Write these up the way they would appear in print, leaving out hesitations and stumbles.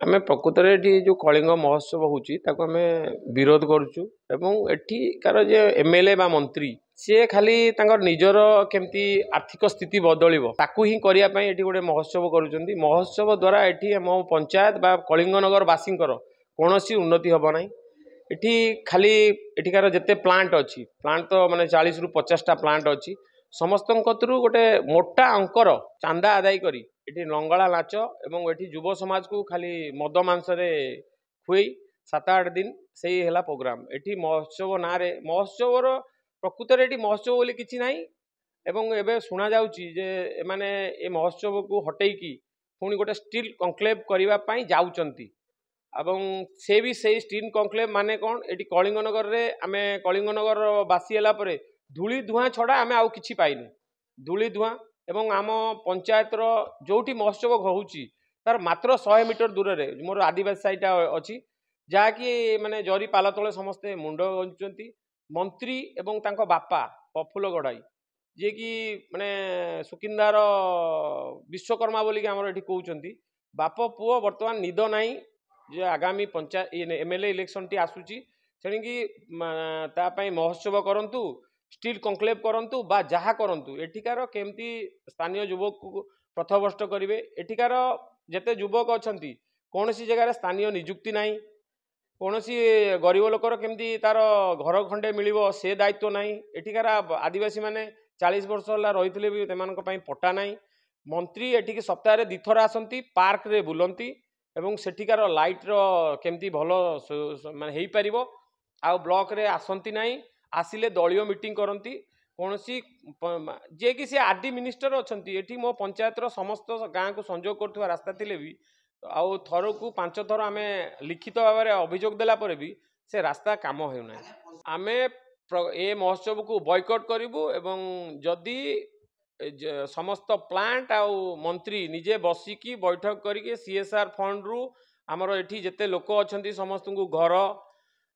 आमे प्रकृत ये जो कलिंग महोत्सव होची ताको आमे विरोध करूचु एवं एठिकार जे एमएलए बा मंत्री सी खाली तांकर निजर केमती आर्थिक स्थिति बदलिबो ताकू ही करिया पई एठी गोटे महोत्सव करूचंती। महोत्सव द्वारा एठी हम पंचायत बा कलिंगनगर बासींकर कोनोसी उन्नति हबो नाही। एठी खाली एठिकार जते प्लांट अछि प्लांट तो माने 40 रु 50 टा प्लांट अछि समस्तन कतरु गोटे मोटा अंकर चांदा आदाय करी एठी लंगला नाच एवं एठी युव समाज को खाली मद मांसरे खुई 7-8 दिन से हेला प्रोग्राम एठी महोत्सव ना रे महोत्सवर प्रकृत रे एठी महोत्सव बोली किछि नाही। एवं एबे सुना जाउची जे माने ए महोत्सव को हटेई की पुनी गोटे स्टील कॉन्क्लेव करिवा पई जाउचंती एवं से भी से स्टील कॉन्क्लेव माने कोन एठी कलिंगनगर रे आमे कलिंगनगर बासी हला परे धूली धुआं छडा आमे आउ किछि पाइनु धूली धुआं एवं आम पंचायत जोटी महोत्सव होउची तार मात्र 100 मीटर दूर रे मोर आदिवासी साइटा अछि जाकि माने जरी पाला तले समस्ते मुंड गंचुंती मंत्री एवं तांको बापा प्रफुल्ल गड़ाई जे कि माने सुकिंदार विश्वकर्मा बोली हमर एठी कहउचंती बाप पुओ वर्तमान निद नाही जे आगामी पंचायत एमएलए इलेक्शन टी आसुची सेणी कि ता पई महोत्सव करंतु स्टील कॉन्क्लेव करंतु बा जहा करंतु एठिकार केमती स्थानीय युवक को प्रथभ्रष्ट करिवे एठिकार जते युवक अछंती कोनोसी जगह रे स्थानीय नियुक्ति नाही कोनोसी गरीब लोकर केमती तार घर खंडे मिलिबो से दायित्व नाही एठिकार आदिवासी माने 40 वर्ष होला रहितले भी तेमान को पई पट्टा नाही। मंत्री एठिक सप्ताह रे दिथर आसंती पार्क रे बुलंती एवं सेठिकार लाइट रो केमती भलो माने हेई परिबो आ ब्लॉक रे आसंती नाही आसिले दलियो मीटिंग करती कौन सी जे कि सी आरडी मिनिस्टर अच्छा एटी मो पंचायत समस्त गाँव को संजोग कर रास्ता थिले भी आउ थर को 5 थर आम लिखित भाव में अभियोग देला पर भी से रास्ता काम होना आम ए महोत्सव को बॉयकट करूँ एवं जदि समस्त प्लांट आउ मंत्री निजे बसिकी बैठक करके सीएसआर फंड रु आमर एठी जेते लोक अच्छा समस्त को घर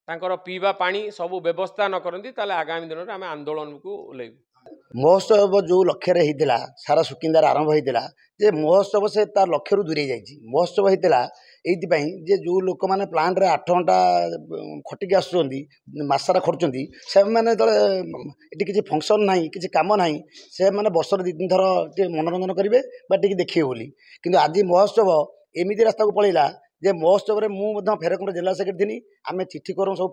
तांकर पीवा पानी सबू व्यवस्था न करती ताले आगामी दिन में आम आंदोलन को ओल्लैबू। महोत्सव जो लक्ष्य होता सारा सुकिंदार आरंभ होता जे महोत्सव से तार लक्ष्य दूरे जाइए महोत्सव होता ये जो लोक मैंने प्लांट रे 8 घंटा खटिक आसारा खटुंट से मैंने किसी फंक्शन ना कि कम ना से मैंने वर्ष 2-3 थर मनोरंजन करेंगे देखिए बोली कि आज महोत्सव एमती रास्ता को पलैला जे महोत्सव में मुझे फेरकुंड जिला सेक्रेटरी थी आम चिठी करूँ सब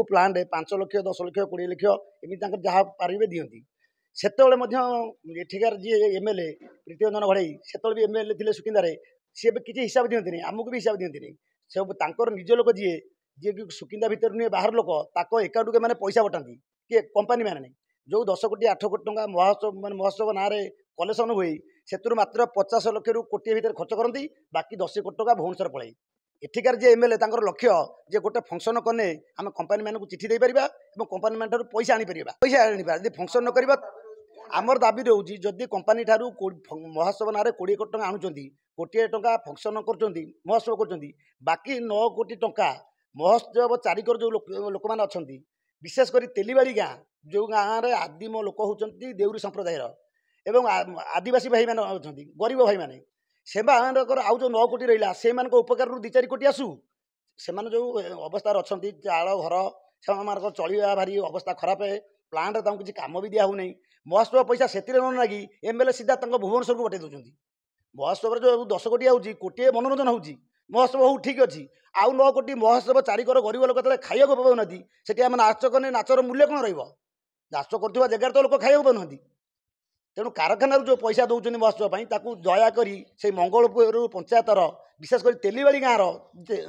प्लांट 5 लाख 10 लाख 20 लाख एमती जहाँ पारे दिखती सेठिकार जी एमएलए प्रीति रंजन घड़ई से भी एमएलए थे सुकिंदारे सी किसी हिसाब दिखती आमको भी हिसाब दिखती सब निज लोक जी जी सुकिंदा भितर नुहे बाहर लोक ताक एकाउंट मैंने पैसा बटाती किए कंपानी मैंने जो 10 कोटी 8 कोटी टंका महोत्सव मैंने महोत्सव ना कलेक्शन हुए से मात्र 50 लाख रु कोटी भितर खर्च करती बाकी 10 कोटी टंका भुवनेश्वर पड़े एठिकार जे एमएलए लक्ष्य जे गोटे फंक्शन कने आम कंपानी मानक चिठी दे पारिबा एवं कंपानी मान पैसा आनी परिबा यदि फंक्शन न करिबा आमर दाबी रोची जदि कंपानी ठारू महोत्सव ना 20 कोटी टंका आणुचंती कोटी टंका फंक्शन करचंती महोत्सव करचंती बाकी 9 कोटी टंका महोत्सव चारिकर जो लोक मैंने अच्छा विशेष कर तेलीबाड़ी गाँ जो गाँव में आदिम लोक होती देउरी संप्रदायर एवं आदिवासी भाई मैंने अच्छा गरीब भाई मैंने से आउ जो 9 कोटी रहा से उपकार 2-4 कोटी आसू से जो अवस्था अच्छा चाल घर से चलवा भारी अवस्था खराब है प्लांट किसी कम भी दिया होना महोत्सव पैसा से न लगी एमएलए सीधा भुवनेश्वर को बटे दूसरी महोत्सव जो 10 कोटी आउची कोटे मनोरंजन होउची महोत्सव हो ठीक अच्छी आउ 9 कोटी महोत्सव चारिकर गरीब लोक खाइबा पाऊना से नाच कने नाचर मूल्य कौन नाच कर जगार तो लोक खाइबा पाऊना तेणु कारखाना जो पैसा दौरान महोत्सव दयाकोरी से मंगलपुर पंचायतर विशेषकर तेलीबाड़ी गाँव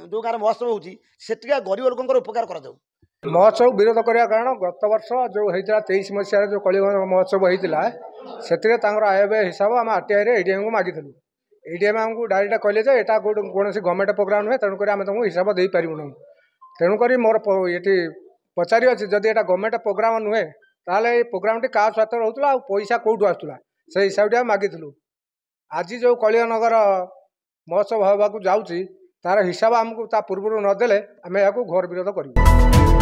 जो गाँव महोत्सव होगा गरीब लोक उपकार कर महोत्सव विरोध करने कारण गत वर्ष जो होता 23 मसीह जो कलिंग महोत्सव होता से आयव्यय हिसाब आम आरटीआई एडीएम को मागिलु एडीएम आमको डायरेक्ट कहले जे एटा कौन गवर्नमेंट प्रोग्राम नुहे तेणुक आम तुमको हिसाब दे पारूँ तेणुक मोर ये पचारि अच्छी जदि एटा गवर्नमेंट प्रोग्राम नुहे ताले प्रोग्राम टी क्या स्वार्थ रोला आ पैसा कौटू आसूला से हिसाब से मागिलु आज जो कलिंग नगर महोत्सव होगा जाऊँगी तार हिसाब आमको ता पूर्व नदेले आम यहाँ घोर विरोध करूँ।